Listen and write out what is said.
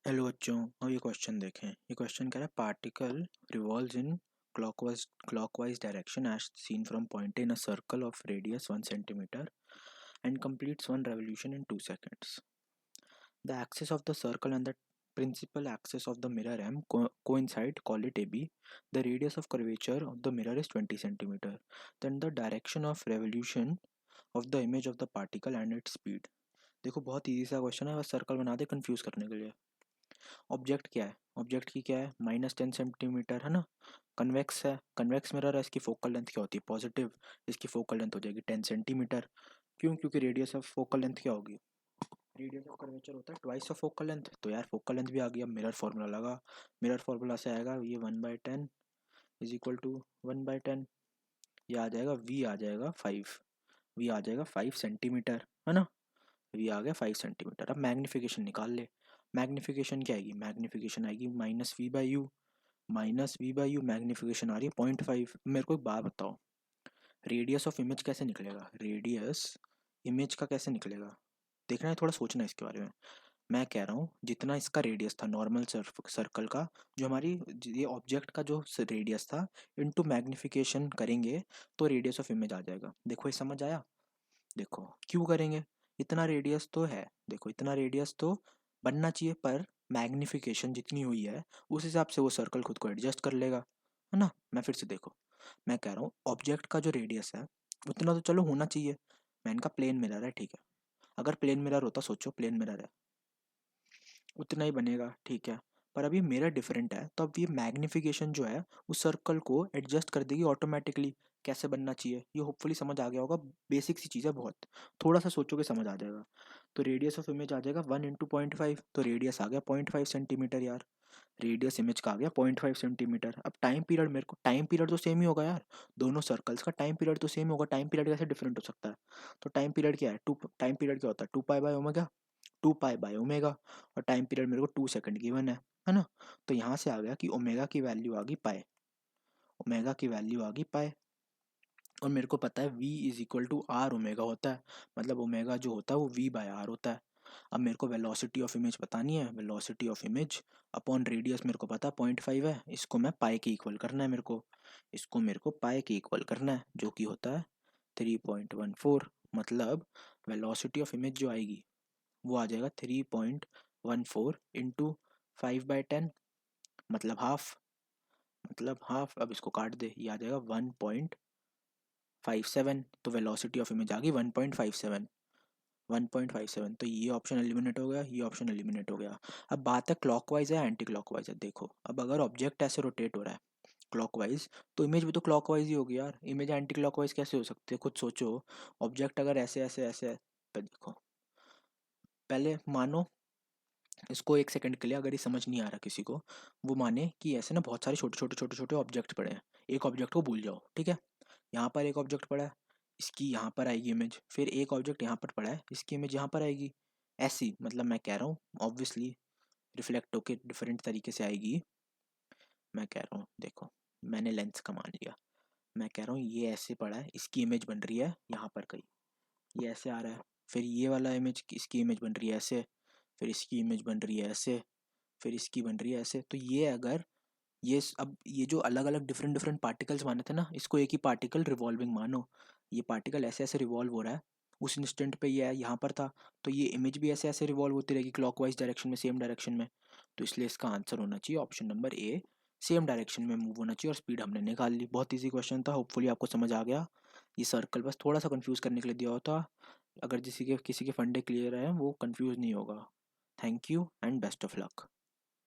Hello बच्चों। अब ये क्वेश्चन देखें। ये क्वेश्चन कह रहा है particle revolves in clockwise direction as seen from point in a circle of radius 1 centimeter and completes one revolution in 2 seconds. The axis of the circle and the principal axis of the mirror M coincide, call it AB. The radius of curvature of the mirror is 20 centimeter. Then the direction of revolution of the image of the particle and its speed. देखो बहुत easy सा question है, बस circle बना दे confuse करने के लिए। Object क्या है, ऑब्जेक्ट की क्या है -10 सेंटीमीटर है ना। कन्वेक्स है, कन्वेक्स मिरर है, इसकी फोकल लेंथ क्या होती है पॉजिटिव, इसकी फोकल लेंथ हो जाएगी 10 सेंटीमीटर। क्यों? क्योंकि रेडियस ऑफ फोकल लेंथ क्या होगी, रेडियस ऑफ कर्वेचर होता है ट्वाइस ऑफ फोकल लेंथ। तो यार फोकल लेंथ भी आ गया, मिरर फार्मूला लगा। मिरर फार्मूला से आएगा ये 1/10 इज इक्वल टू 1/10। ये आ जाएगा वी आ जाएगा 5, वी आ जाएगा 5 सेंटीमीटर है ना। वी आ गया 5 सेंटीमीटर। अब मैग्नीफिकेशन निकाल ले। मैग्नीफिकेशन क्या आएगी, मैग्नीफिकेशन आएगी -v/u, -v/u। मैग्नीफिकेशन आ रही है 0.5। मेरे को एक बात बताओ, रेडियस ऑफ इमेज कैसे निकलेगा, रेडियस इमेज का कैसे निकलेगा, देखना है, थोड़ा सोचना है इसके बारे में। मैं कह रहा हूँ जितना इसका रेडियस था नॉर्मल सर्कल का, जो हमारी ये ऑब्जेक्ट का जो रेडियस था, इनटू मैग्नीफिकेशन करेंगे तो रेडियस ऑफ इमेज आ जाएगा। देखो ये समझ आया। देखो क्यों करेंगे, इतना रेडियस तो है, देखो इतना रेडियस तो बनना चाहिए, पर मैग्नीफिकेशन जितनी हुई है उस हिसाब से वो सर्कल खुद को एडजस्ट कर लेगा, है ना। मैं फिर से देखो, मैं कह रहा हूँ ऑब्जेक्ट का जो रेडियस है उतना तो चलो होना चाहिए। मैंने कहा प्लेन मिरर है, ठीक है। अगर प्लेन मिरर होता, सोचो प्लेन मिरर है, उतना ही बनेगा, ठीक है। पर अभी मिरर डिफरेंट है, तो अब ये मैग्नीफिकेशन जो है उस सर्कल को एडजस्ट कर देगी ऑटोमेटिकली। कैसे बनना चाहिए ये होपफुली समझ आ गया होगा, बेसिक सी चीज़ है बहुत, थोड़ा सा सोचोगे समझ आ जाएगा। तो रेडियस ऑफ इमेज आ जाएगा 1 × 0.5, तो रेडियस आ गया 0.5 सेंटीमीटर यार। रेडियस इमेज का आ गया 0.5 सेंटीमीटर। अब टाइम पीरियड, मेरे को टाइम पीरियड तो सेम ही होगा यार, दोनों सर्कल्स का टाइम पीरियड तो सेम होगा। टाइम पीरियड कैसे डिफरेंट हो सकता है? तो टाइम पीरियड क्या है, टू टाइम पीरियड क्या होता है 2π/ω, 2π/ω। और टाइम पीरियड मेरे को 2 सेकंड गिवन है ना। तो यहाँ से आ गया कि ओमेगा की वैल्यू आ गई पाए, ओमेगा की वैल्यू आ गई पाए। और मेरे को पता है v is equal to r omega होता है, मतलब ओमेगा जो होता है वो v/r होता है। अब मेरे को वेलोसिटी ऑफ इमेज बतानी है, velocity of image upon radius मेरे को पता है 0.5 है, इसको मैं पाई के इक्वल करना है मेरे को, इसको मेरे को पाई के इक्वल करना है, जो कि होता है 3.14। मतलब वेलोसिटी ऑफ इमेज जो आएगी वो आ जाएगा 3.14 इंटू 5/10, मतलब हाफ, मतलब हाफ। अब इसको काट दे, ये आ जाएगा 1.57। तो वेलोसिटी ऑफ इमेज आ गई 1.57, 1.57। तो ये ऑप्शन एलिमिनेट हो गया, ये ऑप्शन एलिमिनेट हो गया। अब बात है क्लॉकवाइज है एंटी क्लॉकवाइज है। देखो अब अगर ऑब्जेक्ट ऐसे रोटेट हो रहा है क्लॉकवाइज, तो इमेज भी तो क्लॉकवाइज ही होगी यार। इमेज एंटी क्लॉकवाइज कैसे हो सकती है, खुद सोचो। ऑब्जेक्ट अगर ऐसे ऐसे ऐसे पे देखो, पहले मानो इसको 1 सेकंड के लिए, अगर ये समझ नहीं आ रहा किसी को, वो माने कि ऐसे ना बहुत सारे छोटे छोटे छोटे छोटे ऑब्जेक्ट पड़े हैं। एक ऑब्जेक्ट को भूल जाओ, ठीक है। यहाँ पर एक ऑब्जेक्ट पड़ा है, इसकी यहाँ पर आएगी इमेज, फिर एक ऑब्जेक्ट यहाँ पर पड़ा है, इसकी इमेज यहाँ पर आएगी। ऐसी, मतलब मैं कह रहा हूँ ऑब्वियसली रिफ्लेक्ट होके डिफरेंट तरीके से आएगी। मैं कह रहा हूँ देखो, मैंने लेंस का मान लिया, मैं कह रहा हूँ ये ऐसे पड़ा है, इसकी इमेज बन रही है यहाँ पर कहीं, ये ऐसे आ रहा है। फिर ये वाला इमेज, इसकी इमेज बन रही है ऐसे, फिर इसकी इमेज बन रही है ऐसे, फिर इसकी बन रही है ऐसे। तो ये अगर अब ये जो अलग अलग डिफरेंट डिफरेंट पार्टिकल्स माने थे ना, इसको एक ही पार्टिकल रिवॉल्विंग मानो। ये पार्टिकल ऐसे ऐसे रिवॉल्व हो रहा है, उस इंस्टेंट पे ये यहाँ पर था, तो ये इमेज भी ऐसे ऐसे रिवॉल्व होती रहेगी क्लॉकवाइज डायरेक्शन में, सेम डायरेक्शन में। तो इसलिए इसका आंसर होना चाहिए option number A, same direction में मूव होना चाहिए। और स्पीड हमने निकाल ली, बहुत ईजी क्वेश्चन था, होपफुली आपको समझ आ गया। ये सर्कल बस थोड़ा सा कंफ्यूज करने के लिए दिया होता, अगर किसी के फंडे क्लियर है वो कंफ्यूज नहीं होगा। Thank you and best of luck.